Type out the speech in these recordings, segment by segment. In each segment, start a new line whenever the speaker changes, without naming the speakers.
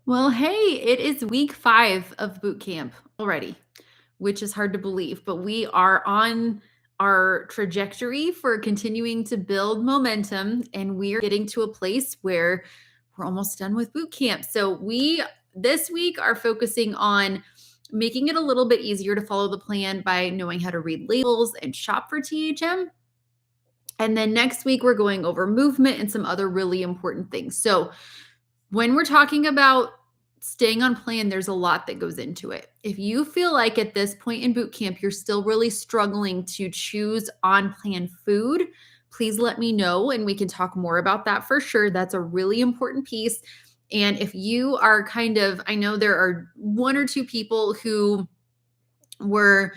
Well, hey, it is week 5 of boot camp already, which is hard to believe, but we are on our trajectory for continuing to build momentum, and we are getting to a place where we're almost done with boot camp. So, we this week are focusing on making it a little bit easier to follow the plan by knowing how to read labels and shop for THM. And then next week, we're going over movement and some other really important things. So, when we're talking about staying on plan, there's a lot that goes into it. If you feel like at this point in boot camp, you're still really struggling to choose on plan food, please let me know and we can talk more about that for sure. That's a really important piece. And if you are I know there are one or two people who were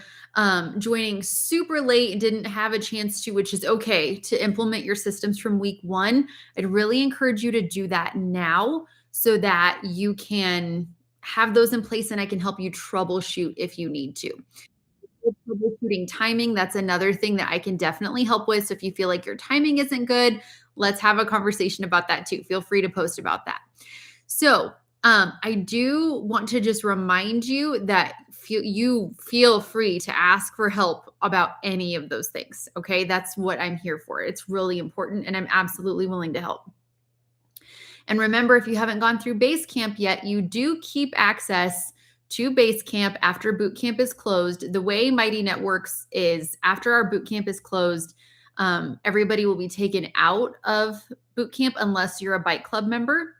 joining super late and didn't have a chance to, which is okay, to implement your systems from week 1. I'd really encourage you to do that now so that you can have those in place and I can help you troubleshoot if you need to. With troubleshooting timing, that's another thing that I can definitely help with. So if you feel like your timing isn't good, let's have a conversation about that too. Feel free to post about that. So, I do want to just remind you that you feel free to ask for help about any of those things. Okay. That's what I'm here for. It's really important, and I'm absolutely willing to help. And remember, if you haven't gone through base camp yet, you do keep access to base camp after boot camp is closed. The way Mighty Networks is after our boot camp is closed, everybody will be taken out of boot camp unless you're a bike club member.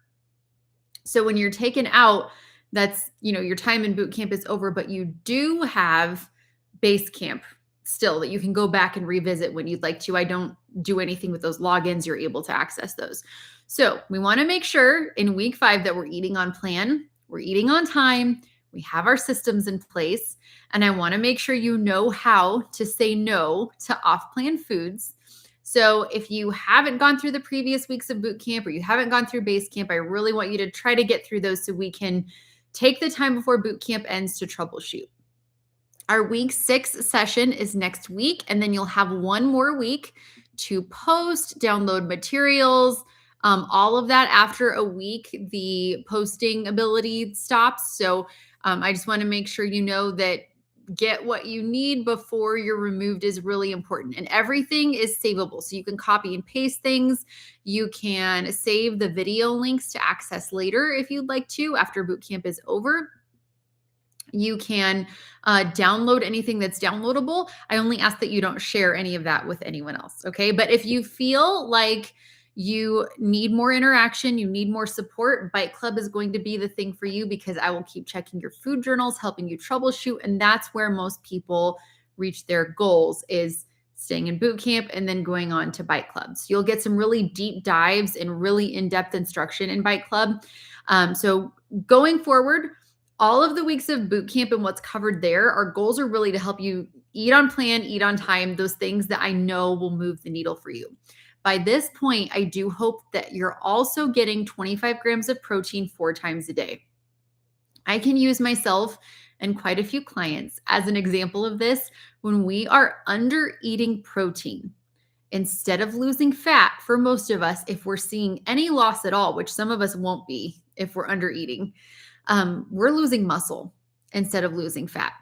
So when you're taken out, that's, your time in boot camp is over, but you do have base camp still that you can go back and revisit when you'd like to. I don't do anything with those logins. You're able to access those. So we want to make sure in week 5 that we're eating on plan, we're eating on time, we have our systems in place, and I want to make sure you know how to say no to off-plan foods. So if you haven't gone through the previous weeks of boot camp or you haven't gone through base camp, I really want you to try to get through those so we can take the time before boot camp ends to troubleshoot. Our week 6 session is next week, and then you'll have one more week to post, download materials, all of that. After a week, the posting ability stops. So I just want to make sure you know that get what you need before you're removed is really important. And everything is savable. So you can copy and paste things. You can save the video links to access later if you'd like to after boot camp is over. You can download anything that's downloadable. I only ask that you don't share any of that with anyone else. Okay. But if you feel like you need more interaction, you need more support, Bike Club is going to be the thing for you because I will keep checking your food journals, helping you troubleshoot. And that's where most people reach their goals, is staying in boot camp and then going on to Bike Club. So you'll get some really deep dives and really in-depth instruction in Bike Club. So going forward, all of the weeks of boot camp and what's covered there, our goals are really to help you eat on plan, eat on time, those things that I know will move the needle for you. By this point, I do hope that you're also getting 25 grams of protein 4 times a day. I can use myself and quite a few clients as an example of this. When we are under eating protein, instead of losing fat, for most of us, if we're seeing any loss at all, which some of us won't be if we're under eating, we're losing muscle instead of losing fat.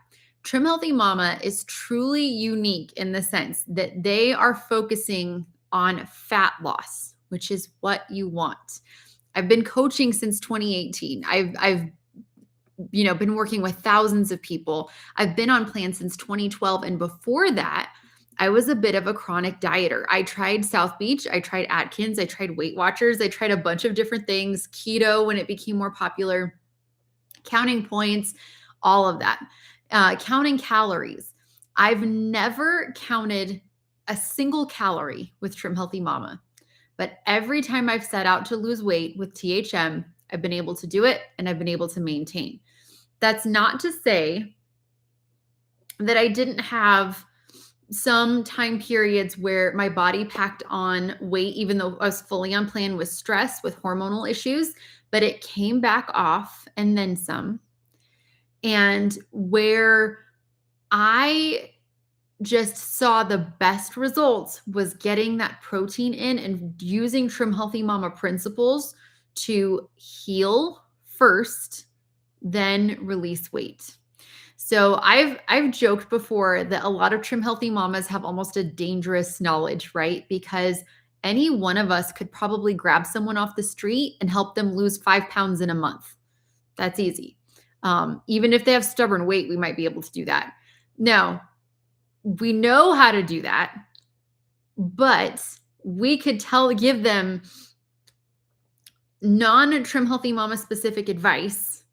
Trim Healthy Mama is truly unique in the sense that they are focusing on fat loss, which is what you want. I've been coaching since 2018. I've been working with thousands of people. I've been on plan since 2012, and before that, I was a bit of a chronic dieter. I tried South Beach, I tried Atkins, I tried Weight Watchers, I tried a bunch of different things, keto when it became more popular, counting points, all of that, counting calories. I've never counted a single calorie with Trim Healthy Mama, but every time I've set out to lose weight with THM, I've been able to do it and I've been able to maintain. That's not to say that I didn't have some time periods where my body packed on weight, even though I was fully on plan with stress, with hormonal issues, but it came back off and then some. And where I just saw the best results was getting that protein in and using Trim Healthy Mama principles to heal first, then release weight. So I've joked before that a lot of trim healthy mamas have almost a dangerous knowledge, right? Because any one of us could probably grab someone off the street and help them lose 5 pounds in a month. That's easy. Even if they have stubborn weight, we might be able to do that. Now, we know how to do that, but we could give them non-trim healthy mama specific advice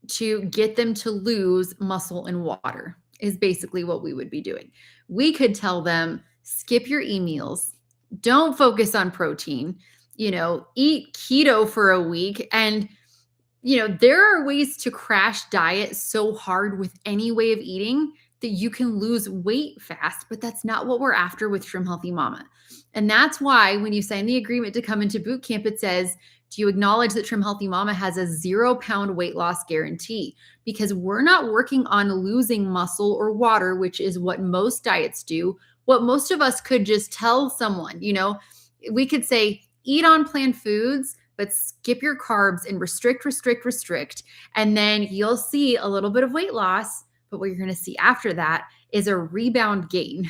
to get them to lose muscle and water is basically what we would be doing. We could tell them, skip your e-meals, don't focus on protein, eat keto for a week. And, there are ways to crash diet so hard with any way of eating that you can lose weight fast, but that's not what we're after with Trim Healthy Mama. And that's why when you sign the agreement to come into boot camp, it says, do you acknowledge that Trim Healthy Mama has a 0-pound weight loss guarantee? Because we're not working on losing muscle or water, which is what most diets do. What most of us could just tell someone, we could say, eat on planned foods, but skip your carbs and restrict, restrict, restrict. And then you'll see a little bit of weight loss. But what you're going to see after that is a rebound gain.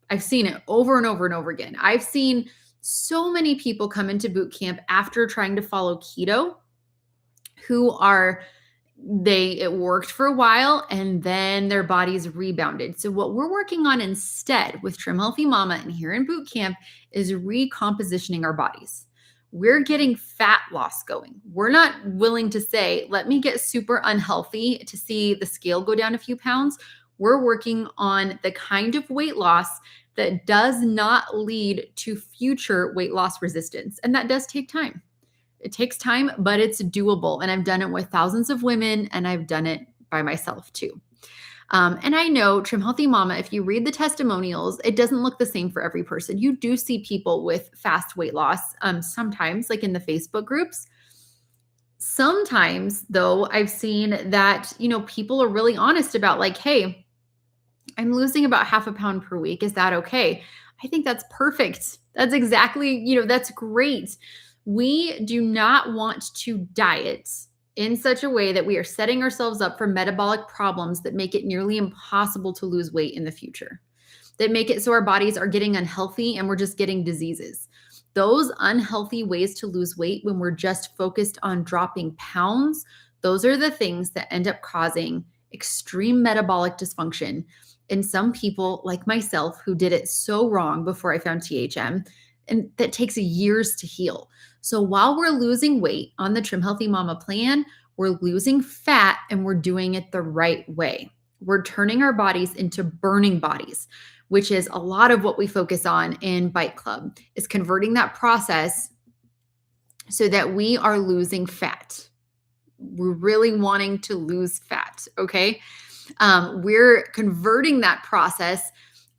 I've seen it over and over and over again. I've seen so many people come into boot camp after trying to follow keto it worked for a while and then their bodies rebounded. So what we're working on instead with Trim Healthy Mama and here in boot camp is recompositioning our bodies. We're getting fat loss going. We're not willing to say, let me get super unhealthy to see the scale go down a few pounds. We're working on the kind of weight loss that does not lead to future weight loss resistance. And that does take time. It takes time, but it's doable. And I've done it with thousands of women and I've done it by myself too. And I know Trim Healthy Mama, if you read the testimonials, it doesn't look the same for every person. You do see people with fast weight loss sometimes, like in the Facebook groups. Sometimes, though, I've seen that, people are really honest about like, hey, I'm losing about 0.5 pound per week. Is that okay? I think that's perfect. That's exactly, that's great. We do not want to diet in such a way that we are setting ourselves up for metabolic problems that make it nearly impossible to lose weight in the future, that make it so our bodies are getting unhealthy and we're just getting diseases. Those unhealthy ways to lose weight when we're just focused on dropping pounds, those are the things that end up causing extreme metabolic dysfunction in some people like myself who did it so wrong before I found THM, and that takes years to heal. So while we're losing weight on the Trim Healthy Mama plan, we're losing fat and we're doing it the right way. We're turning our bodies into burning bodies, which is a lot of what we focus on in Bite Club, is converting that process so that we are losing fat. We're really wanting to lose fat, okay? We're converting that process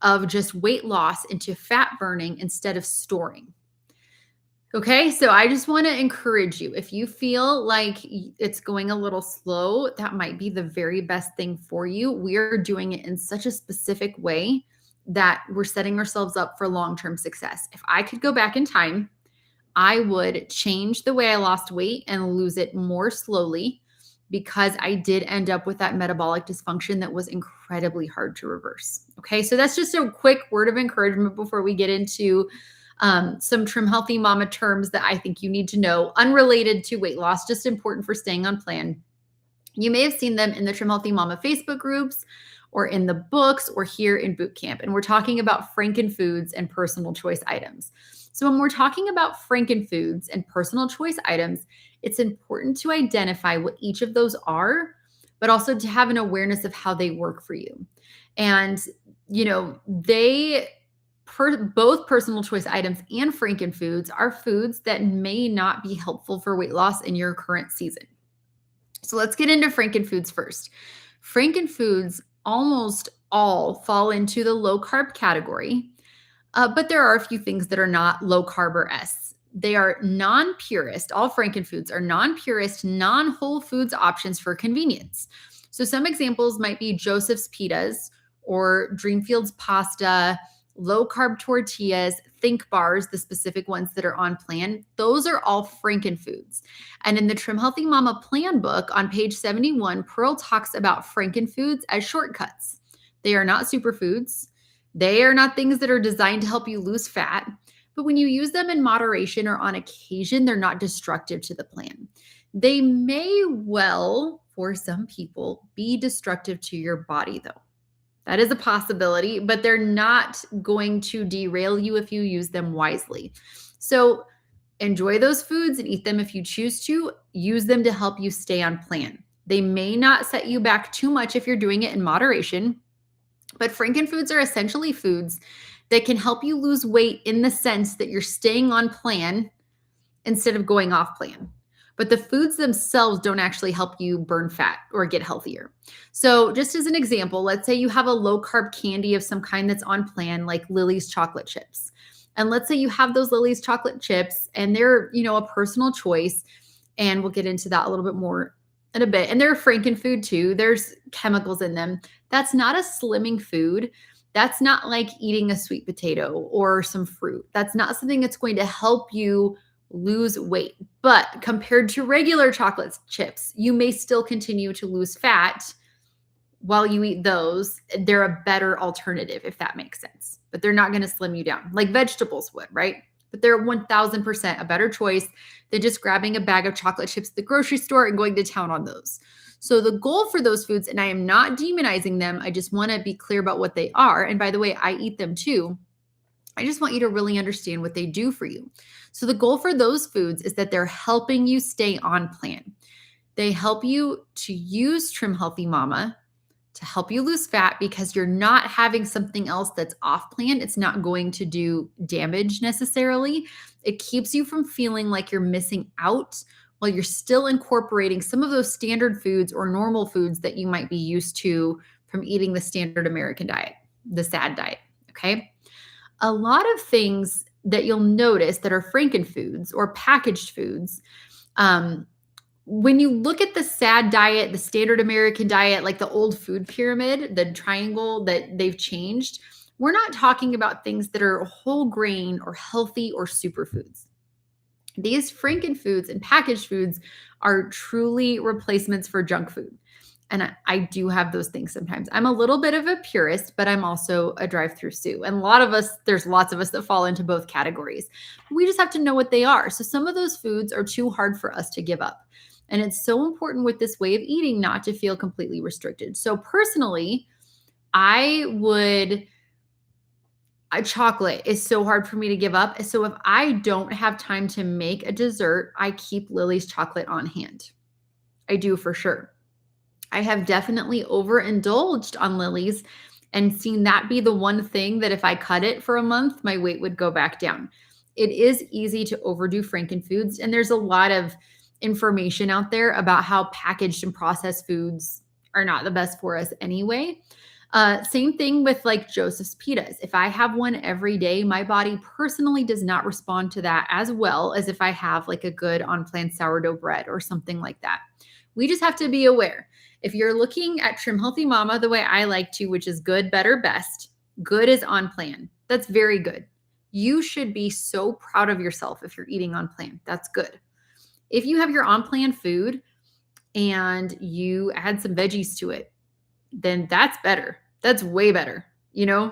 of just weight loss into fat burning instead of storing. Okay, so I just want to encourage you. If you feel like it's going a little slow, that might be the very best thing for you. We are doing it in such a specific way that we're setting ourselves up for long-term success. If I could go back in time, I would change the way I lost weight and lose it more slowly, because I did end up with that metabolic dysfunction that was incredibly hard to reverse. Okay, so that's just a quick word of encouragement before we get into some Trim Healthy Mama terms that I think you need to know, unrelated to weight loss, just important for staying on plan. You may have seen them in the Trim Healthy Mama Facebook groups or in the books or here in boot camp. And we're talking about frankenfoods and personal choice items. So when we're talking about frankenfoods and personal choice items, it's important to identify what each of those are, but also to have an awareness of how they work for you. And, both personal choice items and frankenfoods are foods that may not be helpful for weight loss in your current season. So let's get into frankenfoods first. Frankenfoods almost all fall into the low carb category, but there are a few things that are not low carb or S. They are non-purist. All frankenfoods are non-purist, non-whole foods options for convenience. So some examples might be Joseph's Pitas or Dreamfield's pasta, low carb tortillas, think bars, the specific ones that are on plan, those are all frankenfoods. And in the Trim Healthy Mama plan book on page 71, Pearl talks about frankenfoods as shortcuts. They are not superfoods. They are not things that are designed to help you lose fat. But when you use them in moderation or on occasion, they're not destructive to the plan. They may well, for some people, be destructive to your body, though. That is a possibility, but they're not going to derail you if you use them wisely. So enjoy those foods and eat them if you choose to. Use them to help you stay on plan. They may not set you back too much if you're doing it in moderation, but frankenfoods are essentially foods that can help you lose weight in the sense that you're staying on plan instead of going off plan. But the foods themselves don't actually help you burn fat or get healthier. So just as an example, let's say you have a low carb candy of some kind that's on plan, like Lily's chocolate chips. And let's say you have those Lily's chocolate chips and they're, a personal choice. And we'll get into that a little bit more in a bit. And they're frankenfood too. There's chemicals in them. That's not a slimming food. That's not like eating a sweet potato or some fruit. That's not something that's going to help you lose weight. But compared to regular chocolate chips, you may still continue to lose fat while you eat those. They're a better alternative, if that makes sense. But they're not going to slim you down like vegetables would, right? But they're 1000% a better choice than just grabbing a bag of chocolate chips at the grocery store and going to town on those. So the goal for those foods, and I am not demonizing them, I just want to be clear about what they are. And by the way, I eat them too. I just want you to really understand what they do for you. So the goal for those foods is that they're helping you stay on plan. They help you to use Trim Healthy Mama to help you lose fat because you're not having something else that's off plan. It's not going to do damage necessarily. It keeps you from feeling like you're missing out while you're still incorporating some of those standard foods or normal foods that you might be used to from eating the standard American diet, the SAD diet, okay? A lot of things that you'll notice that are frankenfoods or packaged foods, when you look at the SAD diet, the standard American diet, like the old food pyramid, the triangle that they've changed, we're not talking about things that are whole grain or healthy or superfoods. These frankenfoods and packaged foods are truly replacements for junk food. And I do have those things sometimes. I'm a little bit of a purist, but I'm also a drive-through Sue. And there's lots of us that fall into both categories. We just have to know what they are. So some of those foods are too hard for us to give up. And it's so important with this way of eating not to feel completely restricted. So personally, chocolate is so hard for me to give up. So if I don't have time to make a dessert, I keep Lily's chocolate on hand. I do for sure. I have definitely overindulged on Lily's and seen that be the one thing that if I cut it for a month, my weight would go back down. It is easy to overdo frankenfoods, and there's a lot of information out there about how packaged and processed foods are not the best for us anyway. Same thing with like Joseph's pitas. If I have one every day, my body personally does not respond to that as well as if I have like a good on-plan sourdough bread or something like that. We just have to be aware. If you're looking at Trim Healthy Mama the way I like to, which is good, better, best, good is on plan. That's very good. You should be so proud of yourself if you're eating on plan. That's good. If you have your on plan food and you add some veggies to it, then that's better. That's way better.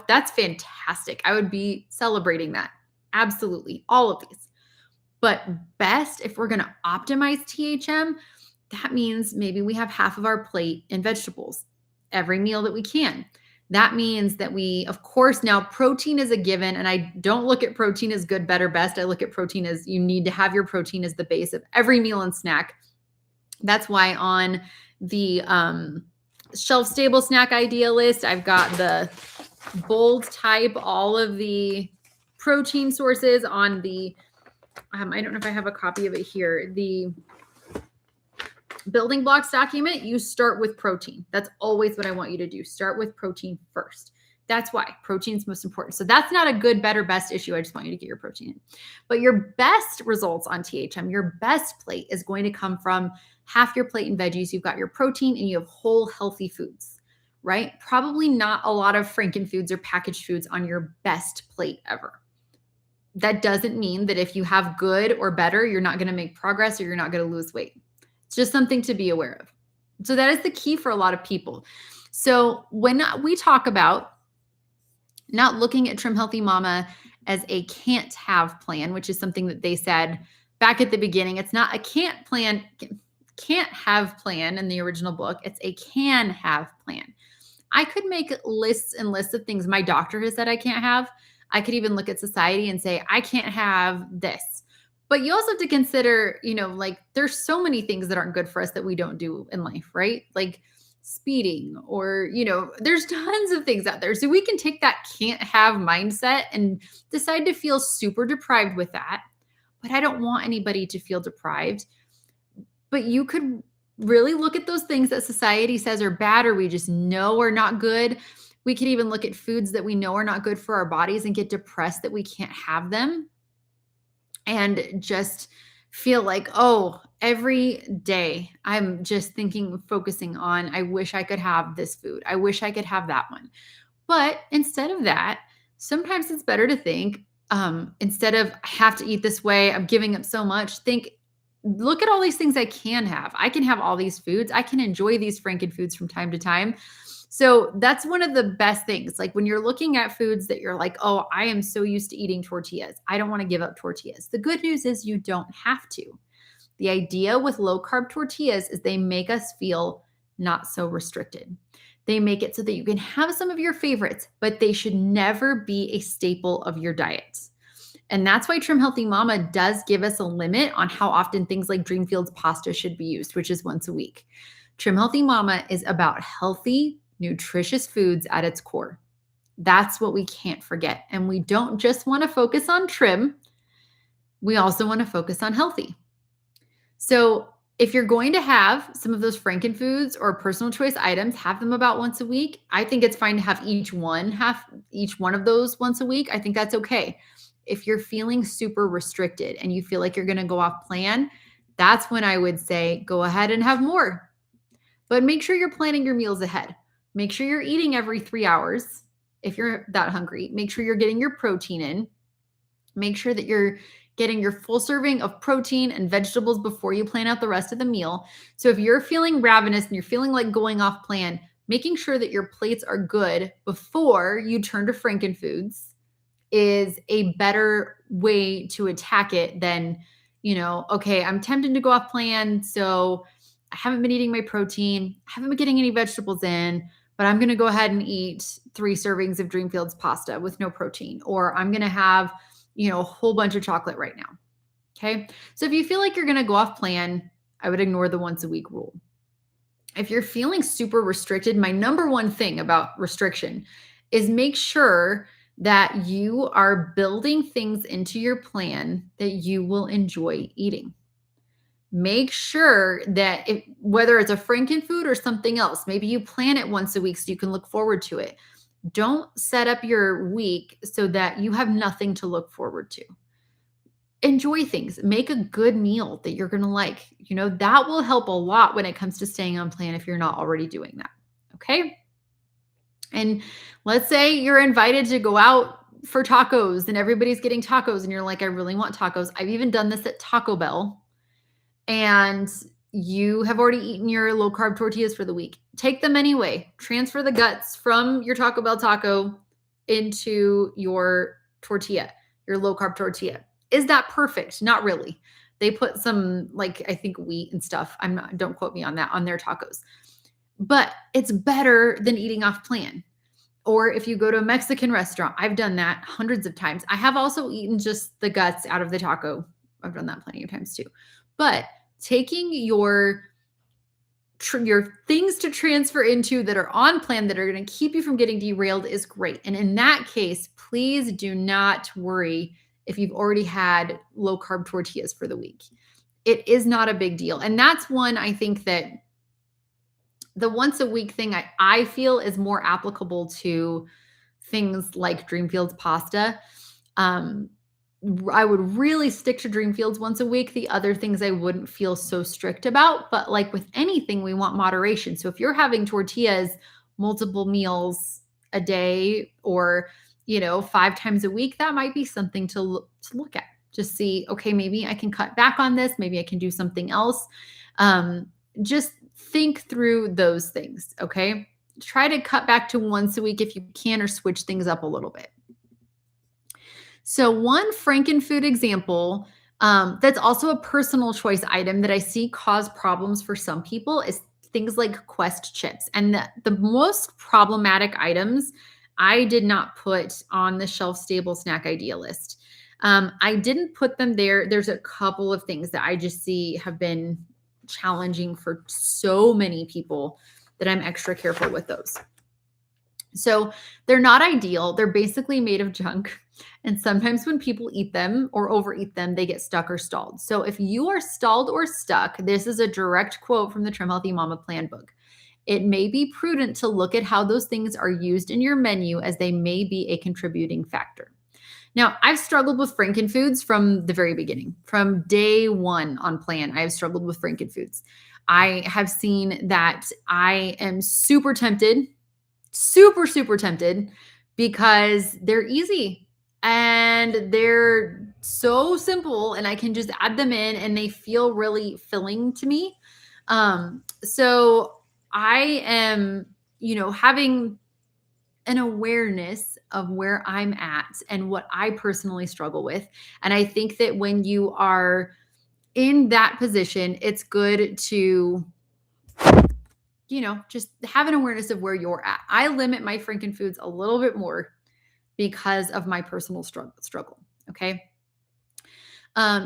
That's fantastic. I would be celebrating that. Absolutely. All of these. But best, if we're going to optimize THM, that means maybe we have half of our plate in vegetables every meal that we can. That means that of course, now protein is a given, and I don't look at protein as good, better, best. I look at protein as you need to have your protein as the base of every meal and snack. That's why on the shelf-stable snack idea list, I've got the bold type, all of the protein sources on the, I don't know if I have a copy of it here, the building blocks document. You start with protein. That's always what I want you to do. Start with protein first. That's why protein is most important. So that's not a good, better, best issue. I just want you to get your protein in. But your best results on THM, your best plate is going to come from half your plate in veggies. You've got your protein and you have whole healthy foods, right? Probably not a lot of frankenfoods or packaged foods on your best plate ever. That doesn't mean that if you have good or better, you're not going to make progress or you're not going to lose weight. It's just something to be aware of. So that is the key for a lot of people. So when we talk about not looking at Trim Healthy Mama as a can't have plan, which is something that they said back at the beginning, it's not a can't have plan in the original book. It's a can have plan. I could make lists and lists of things my doctor has said I can't have. I could even look at society and say, I can't have this. But you also have to consider, like there's so many things that aren't good for us that we don't do in life, right? Like speeding or, there's tons of things out there. So we can take that can't have mindset and decide to feel super deprived with that. But I don't want anybody to feel deprived. But you could really look at those things that society says are bad or we just know are not good. We could even look at foods that we know are not good for our bodies and get depressed that we can't have them and just feel like, oh, every day I'm just focusing on, I wish I could have this food. I wish I could have that one. But instead of that, sometimes it's better to think, instead of I have to eat this way, I'm giving up so much, look at all these things I can have. I can have all these foods. I can enjoy these frankenfoods from time to time. So that's one of the best things. Like when you're looking at foods that you're like, oh, I am so used to eating tortillas. I don't want to give up tortillas. The good news is you don't have to. The idea with low carb tortillas is they make us feel not so restricted. They make it so that you can have some of your favorites, but they should never be a staple of your diet. And that's why Trim Healthy Mama does give us a limit on how often things like Dreamfields pasta should be used, which is once a week. Trim Healthy Mama is about healthy, nutritious foods at its core. That's what we can't forget. And we don't just want to focus on trim. We also want to focus on healthy. So if you're going to have some of those frankenfoods or personal choice items, have them about once a week. I think it's fine to have each one of those once a week. I think that's okay. If you're feeling super restricted and you feel like you're going to go off plan, that's when I would say go ahead and have more. But make sure you're planning your meals ahead. Make sure you're eating every 3 hours if you're that hungry. Make sure you're getting your protein in. Make sure that you're getting your full serving of protein and vegetables before you plan out the rest of the meal. So if you're feeling ravenous and you're feeling like going off plan, making sure that your plates are good before you turn to frankenfoods is a better way to attack it than, okay, I'm tempted to go off plan. So I haven't been eating my protein. I haven't been getting any vegetables in, but I'm going to go ahead and eat 3 servings of Dreamfields pasta with no protein, or I'm going to have, a whole bunch of chocolate right now. Okay. So if you feel like you're going to go off plan, I would ignore the once a week rule. If you're feeling super restricted, my number one thing about restriction is make sure that you are building things into your plan that you will enjoy eating. Make sure that whether it's a frankenfood or something else, maybe you plan it once a week so you can look forward to it. Don't set up your week so that you have nothing to look forward to. Enjoy things. Make a good meal that you're going to like. That will help a lot when it comes to staying on plan if you're not already doing that. Okay. And let's say you're invited to go out for tacos and everybody's getting tacos and you're like, I really want tacos. I've even done this at Taco Bell. And you have already eaten your low carb tortillas for the week. Take them anyway. Transfer the guts from your Taco Bell taco into your tortilla, your low carb tortilla. Is that perfect? Not really. They put some, I think wheat and stuff. Don't quote me on that, on their tacos. But it's better than eating off plan. Or if you go to a Mexican restaurant, I've done that hundreds of times. I have also eaten just the guts out of the taco. I've done that plenty of times too. But taking your things to transfer into that are on plan that are going to keep you from getting derailed is great. And in that case, please do not worry if you've already had low carb tortillas for the week. It is not a big deal. And that's one I think that the once a week thing I feel is more applicable to things like Dreamfields pasta. I would really stick to Dreamfields once a week. The other things I wouldn't feel so strict about, but like with anything, we want moderation. So if you're having tortillas multiple meals a day or, 5 times a week, that might be something to look at. Just see, okay, maybe I can cut back on this. Maybe I can do something else. Um, just think through those things. Okay. Try to cut back to once a week if you can, or switch things up a little bit. So, one Frankenfood example that's also a personal choice item that I see cause problems for some people is things like Quest chips. And the most problematic items I did not put on the shelf stable snack idea list. I didn't put them there. There's a couple of things that I just see have been challenging for so many people that I'm extra careful with those. So they're not ideal. They're basically made of junk. And sometimes when people eat them or overeat them, they get stuck or stalled. So if you are stalled or stuck, this is a direct quote from the Trim Healthy Mama Plan book. It may be prudent to look at how those things are used in your menu, as they may be a contributing factor. Now, I've struggled with Frankenfoods from the very beginning. From day one on plan, I have struggled with Frankenfoods. I have seen that I am super tempted, super tempted, because they're easy and they're so simple, and I can just add them in and they feel really filling to me. So I am, having an awareness of where I'm at and what I personally struggle with. And I think that when you are in that position, it's good to, just have an awareness of where you're at. I limit my Frankenfoods a little bit more because of my personal struggle. Okay.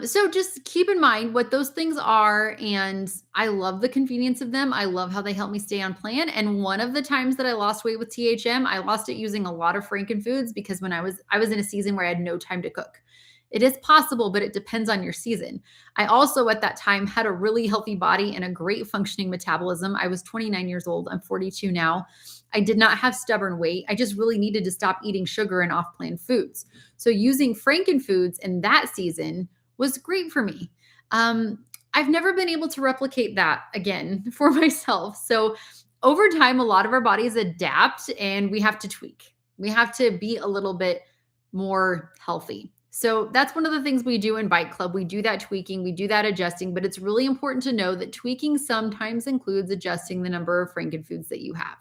So just keep in mind what those things are. And I love the convenience of them. I love how they help me stay on plan. And one of the times that I lost weight with THM, I lost it using a lot of Frankenfoods, because when I was in a season where I had no time to cook. It is possible, but it depends on your season. I also at that time had a really healthy body and a great functioning metabolism. I was 29 years old. I'm 42 now. I did not have stubborn weight. I just really needed to stop eating sugar and off-plan foods. So using Frankenfoods in that season was great for me. I've never been able to replicate that again for myself. So over time, a lot of our bodies adapt and we have to tweak. We have to be a little bit more healthy. So that's one of the things we do in Bike Club. We do that tweaking, we do that adjusting, but it's really important to know that tweaking sometimes includes adjusting the number of Frankenfoods that you have.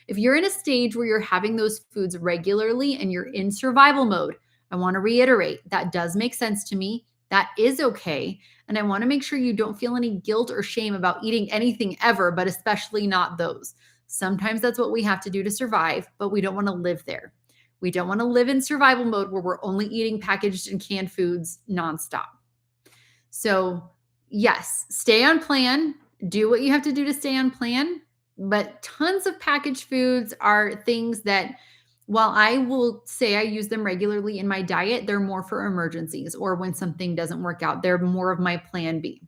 If you're in a stage where you're having those foods regularly and you're in survival mode, I want to reiterate that does make sense to me. That is okay. And I want to make sure you don't feel any guilt or shame about eating anything ever, but especially not those. Sometimes that's what we have to do to survive, but we don't want to live there. We don't want to live in survival mode where we're only eating packaged and canned foods nonstop. So yes, stay on plan. Do what you have to do to stay on plan. But tons of packaged foods are things that, while I will say I use them regularly in my diet, they're more for emergencies or when something doesn't work out. They're more of my plan B.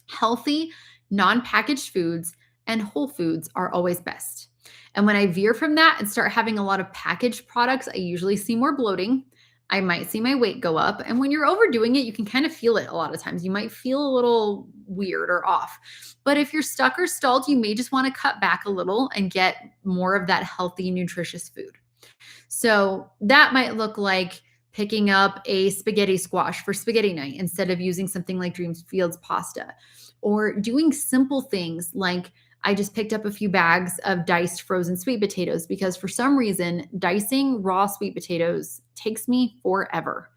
Healthy, non-packaged foods and whole foods are always best. And when I veer from that and start having a lot of packaged products, I usually see more bloating. I might see my weight go up. And when you're overdoing it, you can kind of feel it a lot of times. You might feel a little weird or off. But if you're stuck or stalled, you may just want to cut back a little and get more of that healthy, nutritious food. So that might look like picking up a spaghetti squash for spaghetti night instead of using something like Dreamfields pasta, or doing simple things like I just picked up a few bags of diced frozen sweet potatoes, because for some reason, dicing raw sweet potatoes takes me forever.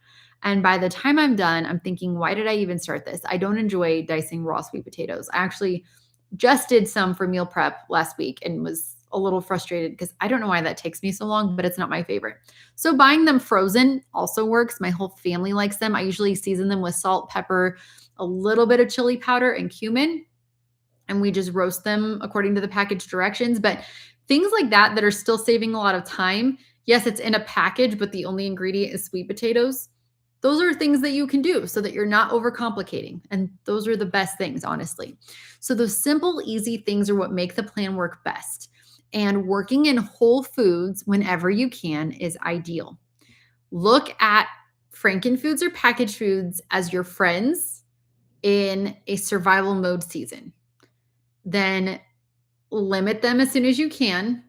And by the time I'm done, I'm thinking, why did I even start this? I don't enjoy dicing raw sweet potatoes. I actually just did some for meal prep last week and was a little frustrated because I don't know why that takes me so long, but it's not my favorite. So buying them frozen also works. My whole family likes them. I usually season them with salt, pepper, a little bit of chili powder and cumin, and we just roast them according to the package directions. But things like that that are still saving a lot of time. Yes, it's in a package, but the only ingredient is sweet potatoes. Those are things that you can do so that you're not overcomplicating. And those are the best things, honestly. So those simple, easy things are what make the plan work best. And working in whole foods whenever you can is ideal. Look at Frankenfoods or packaged foods as your friends in a survival mode season. Then limit them as soon as you can.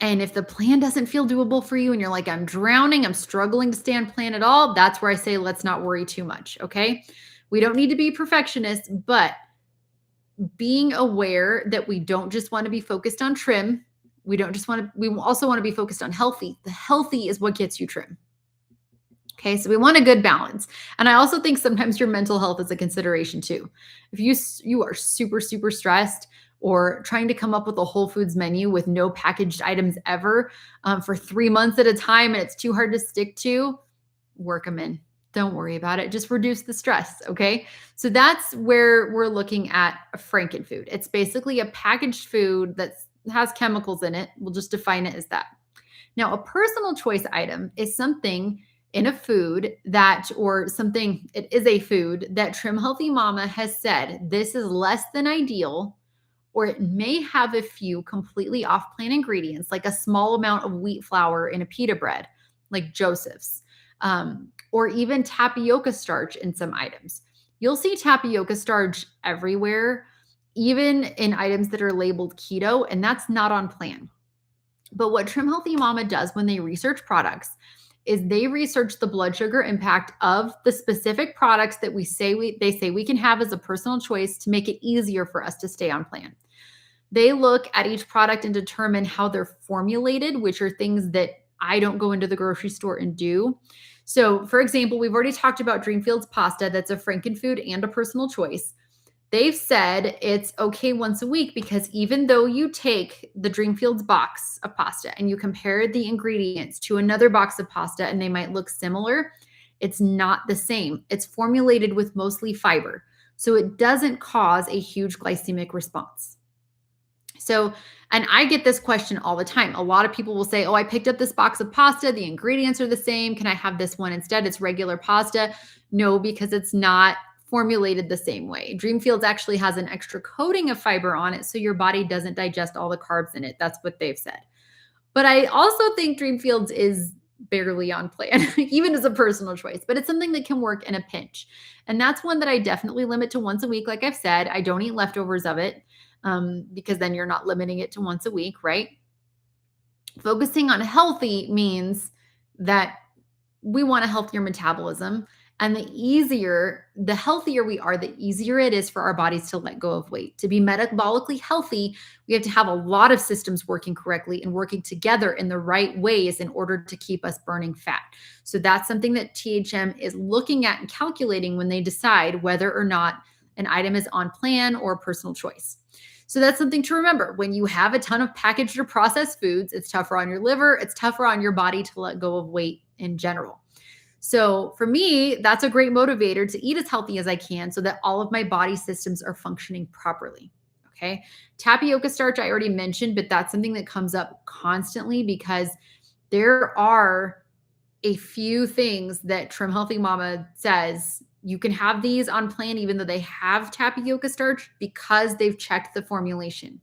And if the plan doesn't feel doable for you and you're like, I'm drowning, I'm struggling to stay on plan at all, that's where I say, let's not worry too much. Okay. We don't need to be perfectionists, but being aware that we don't just want to be focused on trim. We don't just want to, we also want to be focused on healthy. The healthy is what gets you trim. Okay, so we want a good balance. And I also think sometimes your mental health is a consideration too. If you are super stressed or trying to come up with a whole foods menu with no packaged items ever for 3 months at a time and it's too hard to stick to, work them in. Don't worry about it. Just reduce the stress. Okay. So that's where we're looking at a frankenfood. It's basically a packaged food that has chemicals in it. We'll just define it as that. Now, a personal choice item is something in a food that, or something, it is a food that Trim Healthy Mama has said this is less than ideal, or it may have a few completely off plan ingredients, like a small amount of wheat flour in a pita bread, like Joseph's, or even tapioca starch in some items. You'll see tapioca starch everywhere, even in items that are labeled keto, and that's not on plan. But what Trim Healthy Mama does when they research products is they research the blood sugar impact of the specific products that they say we can have as a personal choice to make it easier for us to stay on plan. They look at each product and determine how they're formulated, which are things that I don't go into the grocery store and do. So, for example, we've already talked about Dreamfields pasta. That's a frankenfood and a personal choice. They've said it's okay once a week because even though you take the Dreamfields box of pasta and you compare the ingredients to another box of pasta and they might look similar, it's not the same. It's formulated with mostly fiber. So it doesn't cause a huge glycemic response. So, and I get this question all the time. A lot of people will say, oh, I picked up this box of pasta. The ingredients are the same. Can I have this one instead? It's regular pasta. No, because it's not formulated the same way. Dreamfields actually has an extra coating of fiber on it so your body doesn't digest all the carbs in it. That's what they've said. But I also think Dreamfields is barely on plan, even as a personal choice, but it's something that can work in a pinch. And that's one that I definitely limit to once a week. Like I've said, I don't eat leftovers of it because then you're not limiting it to once a week, right? Focusing on healthy means that we want a healthier metabolism. And the healthier we are, the easier it is for our bodies to let go of weight. To be metabolically healthy, we have to have a lot of systems working correctly and working together in the right ways in order to keep us burning fat. So that's something that THM is looking at and calculating when they decide whether or not an item is on plan or personal choice. So that's something to remember. When you have a ton of packaged or processed foods, it's tougher on your liver, it's tougher on your body to let go of weight in general. So for me, that's a great motivator to eat as healthy as I can so that all of my body systems are functioning properly. Okay. Tapioca starch, I already mentioned, but that's something that comes up constantly because there are a few things that Trim Healthy Mama says you can have these on plan, even though they have tapioca starch because they've checked the formulation.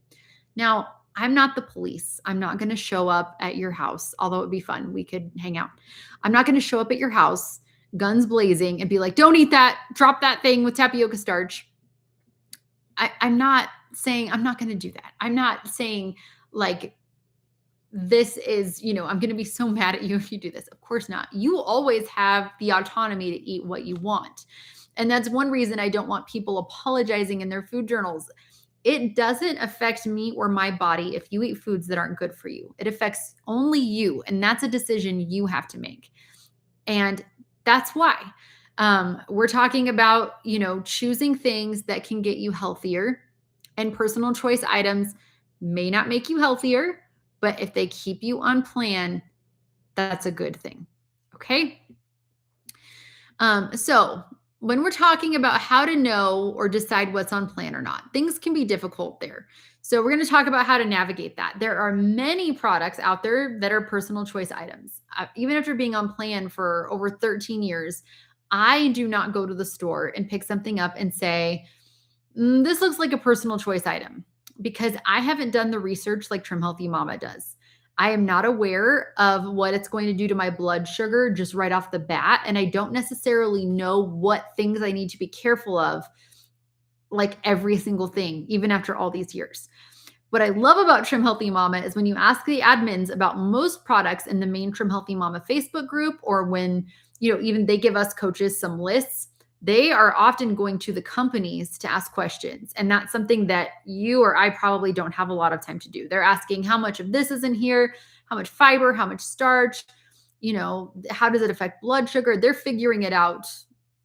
Now, I'm not the police. I'm not going to show up at your house, although it would be fun. We could hang out. I'm not going to show up at your house, guns blazing, and be like, don't eat that, drop that thing with tapioca starch. I'm not saying I'm not going to do that. I'm not saying like, this is, I'm going to be so mad at you if you do this. Of course not. You always have the autonomy to eat what you want. And that's one reason I don't want people apologizing in their food journals. It doesn't affect me or my body if you eat foods that aren't good for you. It affects only you. And that's a decision you have to make. And that's why we're talking about, choosing things that can get you healthier, and personal choice items may not make you healthier, but if they keep you on plan, that's a good thing. Okay. So when we're talking about how to know or decide what's on plan or not, things can be difficult there. So we're going to talk about how to navigate that. There are many products out there that are personal choice items. Even after being on plan for over 13 years, I do not go to the store and pick something up and say, this looks like a personal choice item, because I haven't done the research like Trim Healthy Mama does. I am not aware of what it's going to do to my blood sugar just right off the bat. And I don't necessarily know what things I need to be careful of, like every single thing, even after all these years. What I love about Trim Healthy Mama is when you ask the admins about most products in the main Trim Healthy Mama Facebook group, or when, even they give us coaches some lists, they are often going to the companies to ask questions. And that's something that you or I probably don't have a lot of time to do. They're asking how much of this is in here, how much fiber, how much starch, how does it affect blood sugar? They're figuring it out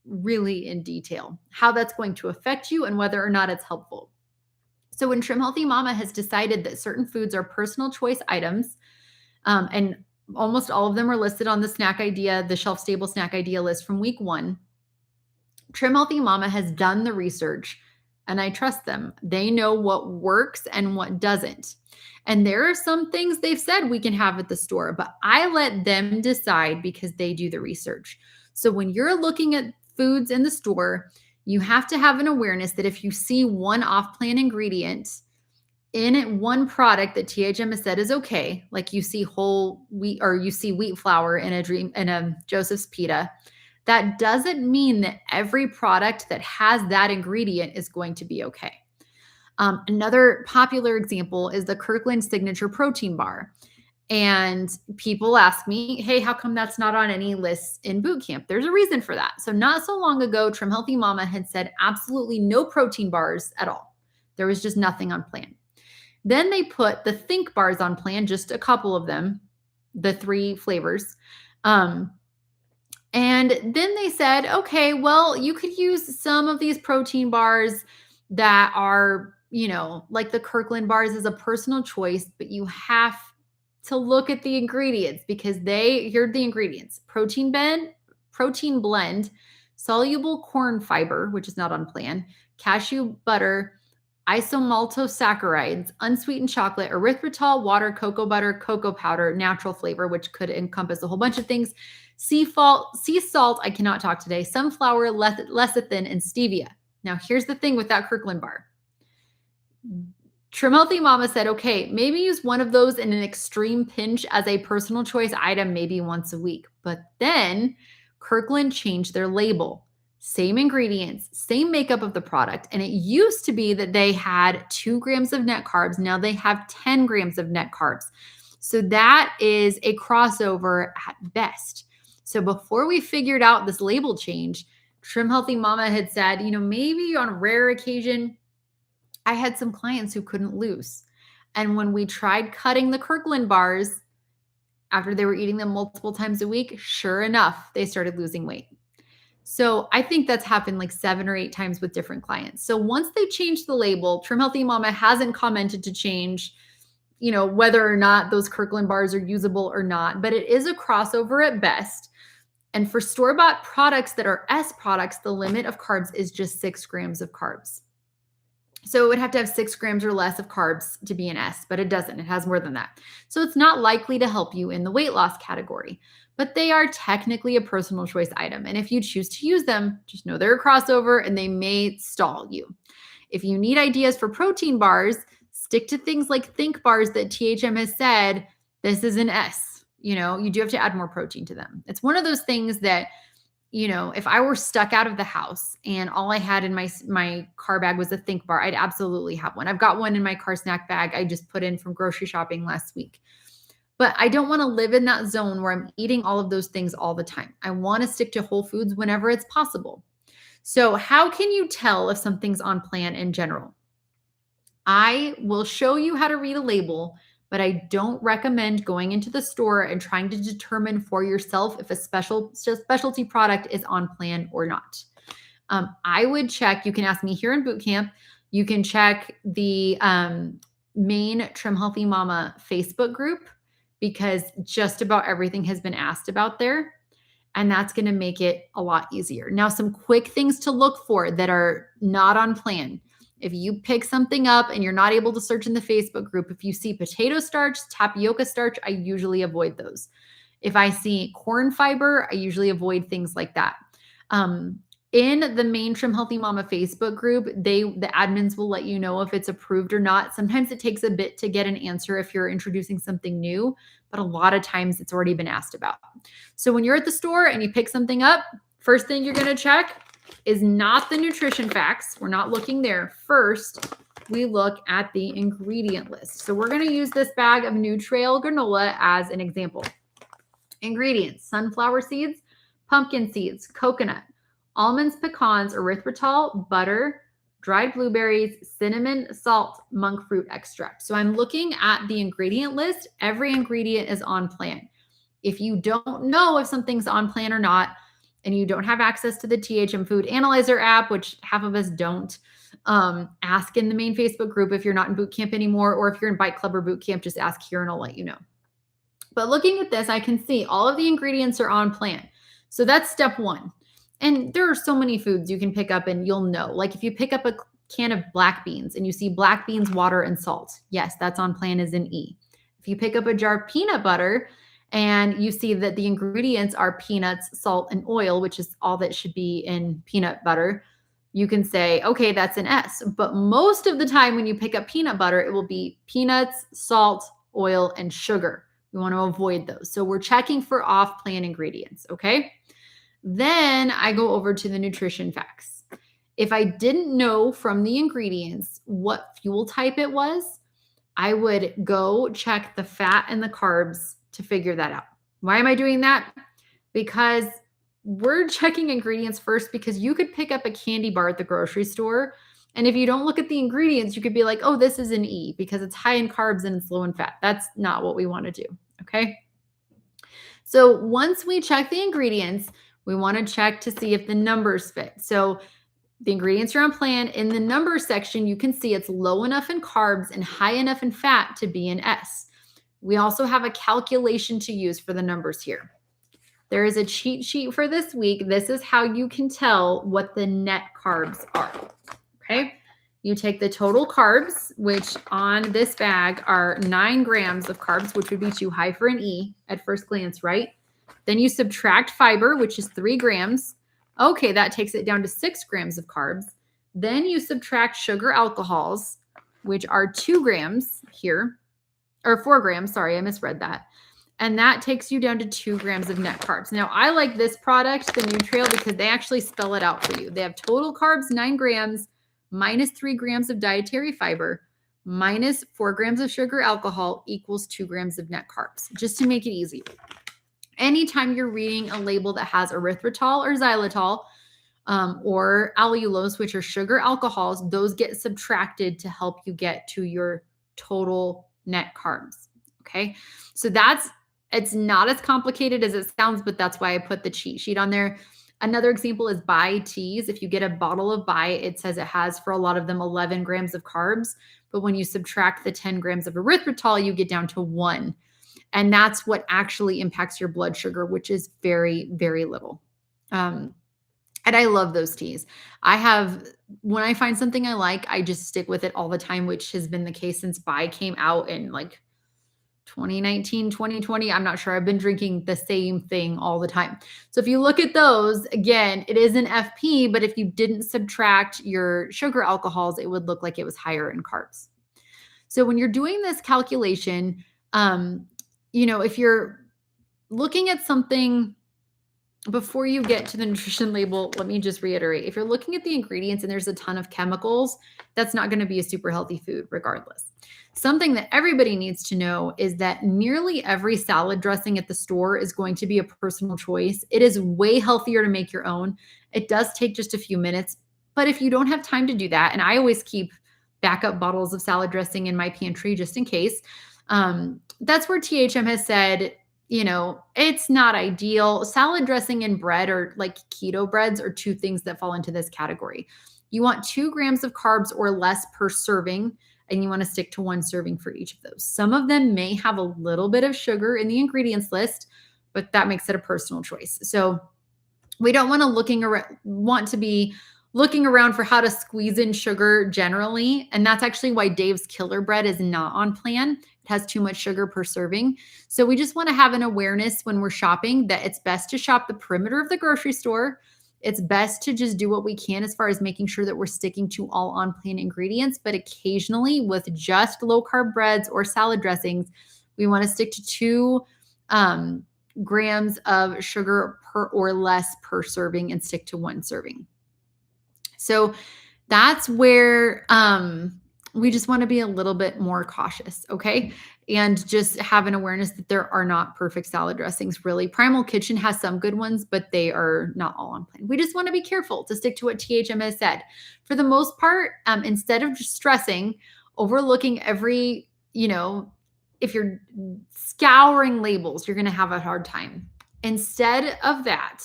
really in detail, how that's going to affect you and whether or not it's helpful. So when Trim Healthy Mama has decided that certain foods are personal choice items, and almost all of them are listed on the shelf stable snack idea list from week 1, Trim Healthy Mama has done the research and I trust them. They know what works and what doesn't. And there are some things they've said we can have at the store, but I let them decide because they do the research. So when you're looking at foods in the store, you have to have an awareness that if you see one off-plan ingredient in one product that THM has said is okay, like you see whole wheat or you see wheat flour in a Joseph's pita, that doesn't mean that every product that has that ingredient is going to be okay. Another popular example is the Kirkland Signature Protein Bar. And people ask me, hey, how come that's not on any lists in Bootcamp? There's a reason for that. So not so long ago, Trim Healthy Mama had said absolutely no protein bars at all. There was just nothing on plan. Then they put the Think bars on plan, just a couple of them, the 3 flavors. And then they said, okay, well, you could use some of these protein bars that are, like the Kirkland bars is a personal choice, but you have to look at the ingredients because here are the ingredients: protein blend, soluble corn fiber, which is not on plan, cashew butter, isomaltosaccharides, unsweetened chocolate, erythritol, water, cocoa butter, cocoa powder, natural flavor, which could encompass a whole bunch of things, sea salt, I cannot talk today, sunflower, lecithin, and stevia. Now, here's the thing with that Kirkland bar. Trim Healthy Mama said, okay, maybe use one of those in an extreme pinch as a personal choice item, maybe once a week. But then Kirkland changed their label. Same ingredients, same makeup of the product. And it used to be that they had 2 grams of net carbs. Now they have 10 grams of net carbs. So that is a crossover at best. So before we figured out this label change, Trim Healthy Mama had said, maybe on a rare occasion, I had some clients who couldn't lose. And when we tried cutting the Kirkland bars after they were eating them multiple times a week, sure enough, they started losing weight. So I think that's happened like 7 or 8 times with different clients. So once they changed the label, Trim Healthy Mama hasn't commented to change, whether or not those Kirkland bars are usable or not, but it is a crossover at best. And for store-bought products that are S products, the limit of carbs is just 6 grams of carbs. So it would have to have 6 grams or less of carbs to be an S, but it doesn't. It has more than that. So it's not likely to help you in the weight loss category, but they are technically a personal choice item. And if you choose to use them, just know they're a crossover and they may stall you. If you need ideas for protein bars, stick to things like Think bars that THM has said, this is an S. You do have to add more protein to them. It's one of those things that, if I were stuck out of the house and all I had in my car bag was a Think bar, I'd absolutely have one. I've got one in my car snack bag I just put in from grocery shopping last week. But I don't want to live in that zone where I'm eating all of those things all the time. I want to stick to whole foods whenever it's possible. So how can you tell if something's on plan in general? I will show you how to read a label, but I don't recommend going into the store and trying to determine for yourself if a specialty product is on plan or not. I would check. You can ask me here in Bootcamp. You can check the main Trim Healthy Mama Facebook group because just about everything has been asked about there. And that's going to make it a lot easier. Now, some quick things to look for that are not on plan. If you pick something up and you're not able to search in the Facebook group, if you see potato starch, tapioca starch, I usually avoid those. If I see corn fiber, I usually avoid things like that. In the main Trim Healthy Mama Facebook group, the admins will let you know if it's approved or not. Sometimes it takes a bit to get an answer if you're introducing something new, but a lot of times it's already been asked about. So when you're at the store and you pick something up, first thing you're going to check, is not the nutrition facts. We're not looking there. First, we look at the ingredient list. So we're going to use this bag of Nutrail granola as an example. Ingredients: sunflower seeds, pumpkin seeds, coconut, almonds, pecans, erythritol, butter, dried blueberries, cinnamon, salt, monk fruit extract. So I'm looking at the ingredient list. Every ingredient is on plan. If you don't know if something's on plan or not, and you don't have access to the THM Food Analyzer app, which half of us don't, ask in the main Facebook group if you're not in boot camp anymore, or if you're in Bike Club or boot camp, just ask here and I'll let you know. But looking at this, I can see all of the ingredients are on plan. So that's step one. And there are so many foods you can pick up and you'll know. Like if you pick up a can of black beans and you see black beans, water, and salt, yes, that's on plan as an E. If you pick up a jar of peanut butter and you see that the ingredients are peanuts, salt, and oil, which is all that should be in peanut butter, you can say, okay, that's an S. But most of the time when you pick up peanut butter, it will be peanuts, salt, oil, and sugar. We want to avoid those. So we're checking for off-plan ingredients, okay? Then I go over to the nutrition facts. If I didn't know from the ingredients what fuel type it was, I would go check the fat and the carbs to figure that out. Why am I doing that? Because we're checking ingredients first, because you could pick up a candy bar at the grocery store, and if you don't look at the ingredients, you could be like, oh, this is an E because it's high in carbs and it's low in fat. That's not what we want to do, okay? So once we check the ingredients, we want to check to see if the numbers fit. So the ingredients are on plan. In the numbers section, you can see it's low enough in carbs and high enough in fat to be an S. We also have a calculation to use for the numbers here. There is a cheat sheet for this week. This is how you can tell what the net carbs are, okay? You take the total carbs, which on this bag are 9 grams of carbs, which would be too high for an E at first glance, right? Then you subtract fiber, which is 3 grams. Okay, that takes it down to 6 grams of carbs. Then you subtract sugar alcohols, which are 2 grams here, or 4 grams. Sorry, I misread that. And that takes you down to 2 grams of net carbs. Now, I like this product, the Nutrail, because they actually spell it out for you. They have total carbs, 9 grams, minus 3 grams of dietary fiber, minus 4 grams of sugar alcohol equals 2 grams of net carbs, just to make it easy. Anytime you're reading a label that has erythritol or xylitol or allulose, which are sugar alcohols, those get subtracted to help you get to your total net carbs. Okay, so it's not as complicated as it sounds, but that's why I put the cheat sheet on there. Another example is Bai teas. If you get a bottle of Bai, it says it has, for a lot of them, 11 grams of carbs. But when you subtract the 10 grams of erythritol, you get down to 1. And that's what actually impacts your blood sugar, which is very, very little. And I love those teas. When I find something I like, I just stick with it all the time, which has been the case since Bai came out in like 2019, 2020. I'm not sure. I've been drinking the same thing all the time. So if you look at those, again, it is an FP, but if you didn't subtract your sugar alcohols, it would look like it was higher in carbs. So when you're doing this calculation, if you're looking at something before you get to the nutrition label, let me just reiterate. If you're looking at the ingredients and there's a ton of chemicals, that's not going to be a super healthy food regardless. Something that everybody needs to know is that nearly every salad dressing at the store is going to be a personal choice. It is way healthier to make your own. It does take just a few minutes, but if you don't have time to do that, and I always keep backup bottles of salad dressing in my pantry just in case, that's where THM has said, it's not ideal. Salad dressing and bread, or like keto breads, are 2 things that fall into this category. You want 2 grams of carbs or less per serving, and you want to stick to 1 serving for each of those. Some of them may have a little bit of sugar in the ingredients list, but that makes it a personal choice. So we don't want to be looking around for how to squeeze in sugar generally. And that's actually why Dave's Killer Bread is not on plan. It has too much sugar per serving. So we just want to have an awareness when we're shopping that it's best to shop the perimeter of the grocery store. It's best to just do what we can as far as making sure that we're sticking to all on plan ingredients. But occasionally, with just low carb breads or salad dressings, we want to stick to 2 grams of sugar per or less per serving and stick to 1 serving. So that's where we just want to be a little bit more cautious, okay? And just have an awareness that there are not perfect salad dressings, really. Primal Kitchen has some good ones, but they are not all on plan. We just want to be careful to stick to what THM has said. For the most part, instead of just stressing, overlooking every, if you're scouring labels, you're going to have a hard time. Instead of that,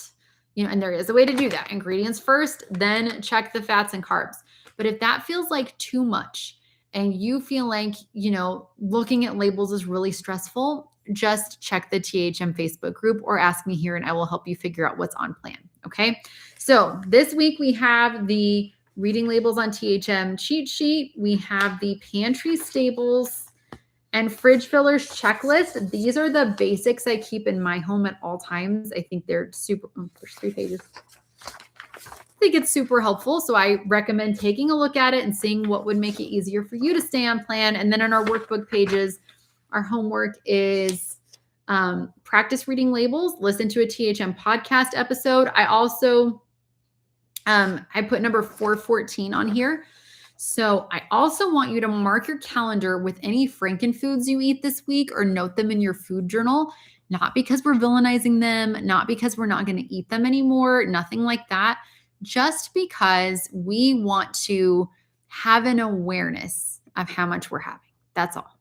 and there is a way to do that. Ingredients first, then check the fats and carbs. But if that feels like too much and you feel like, looking at labels is really stressful, just check the THM Facebook group or ask me here and I will help you figure out what's on plan. Okay. So this week we have the reading labels on THM cheat sheet. We have the pantry staples and fridge fillers checklist. These are the basics I keep in my home at all times. I think they're super, there's 3 pages. I think it's super helpful. So I recommend taking a look at it and seeing what would make it easier for you to stay on plan. And then on our workbook pages, our homework is practice reading labels, listen to a THM podcast episode. I also, I put number 414 on here. So I also want you to mark your calendar with any frankenfoods you eat this week or note them in your food journal, not because we're villainizing them, not because we're not going to eat them anymore, nothing like that, just because we want to have an awareness of how much we're having. That's all.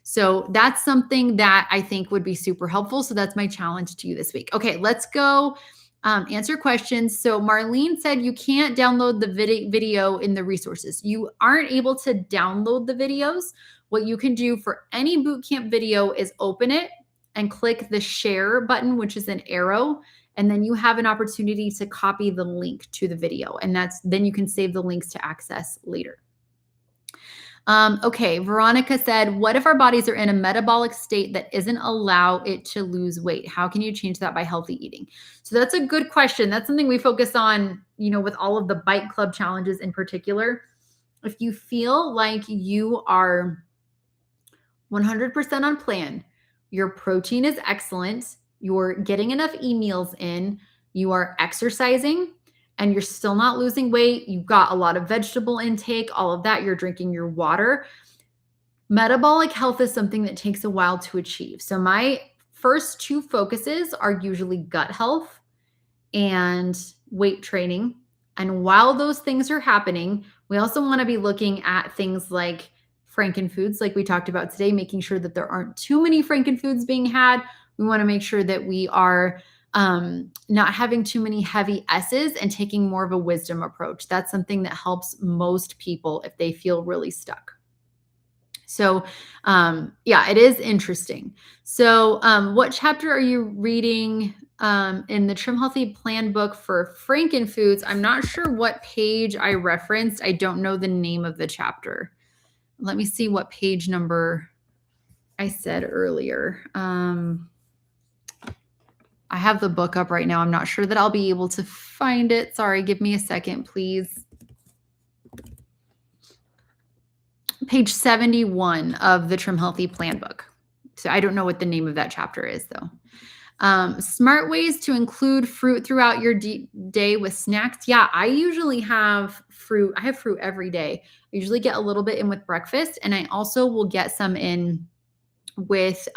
So that's something that I think would be super helpful. So that's my challenge to you this week. Okay, let's go answer questions. So Marlene said you can't download the video in the resources. You aren't able to download the videos. What you can do for any bootcamp video is open it and click the share button, which is an arrow. And then you have an opportunity to copy the link to the video. And then you can save the links to access later. Okay, Veronica said, what if our bodies are in a metabolic state that isn't allow it to lose weight? How can you change that by healthy eating? So that's a good question. That's something we focus on, with all of the Bite Club challenges in particular. If you feel like you are 100% on plan, your protein is excellent, you're getting enough e-meals in, you are exercising, and you're still not losing weight, you've got a lot of vegetable intake, all of that, you're drinking your water. Metabolic health is something that takes a while to achieve. So my first 2 focuses are usually gut health and weight training. And while those things are happening, we also want to be looking at things like frankenfoods, like we talked about today, making sure that there aren't too many frankenfoods being had. We want to make sure that we are not having too many heavy S's and taking more of a wisdom approach. That's something that helps most people if they feel really stuck. So, yeah, it is interesting. So, what chapter are you reading in the Trim Healthy Plan book for frankenfoods? I'm not sure what page I referenced. I don't know the name of the chapter. Let me see what page number I said earlier. I have the book up right now. I'm not sure that I'll be able to find it. Sorry, give me a second, please. Page 71 of the Trim Healthy Plan book. So I don't know what the name of that chapter is, though. Smart ways to include fruit throughout your day with snacks. Yeah, I usually have fruit. I have fruit every day. I usually get a little bit in with breakfast, and I also will get some in with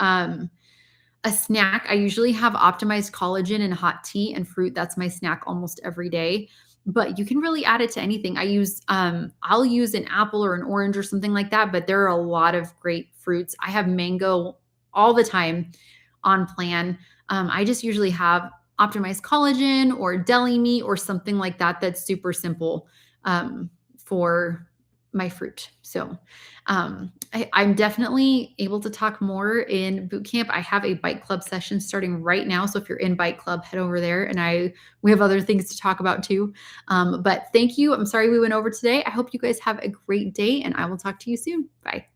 a snack. I usually have optimized collagen and hot tea and fruit. That's my snack almost every day. But you can really add it to anything. I'll use an apple or an orange or something like that, but there are a lot of great fruits. I have mango all the time on plan. I just usually have optimized collagen or deli meat or something like that that's super simple for my fruit. So I'm definitely able to talk more in boot camp. I have a Bite Club session starting right now. So if you're in Bite Club, head over there, and we have other things to talk about too. But thank you. I'm sorry we went over today. I hope you guys have a great day, and I will talk to you soon. Bye.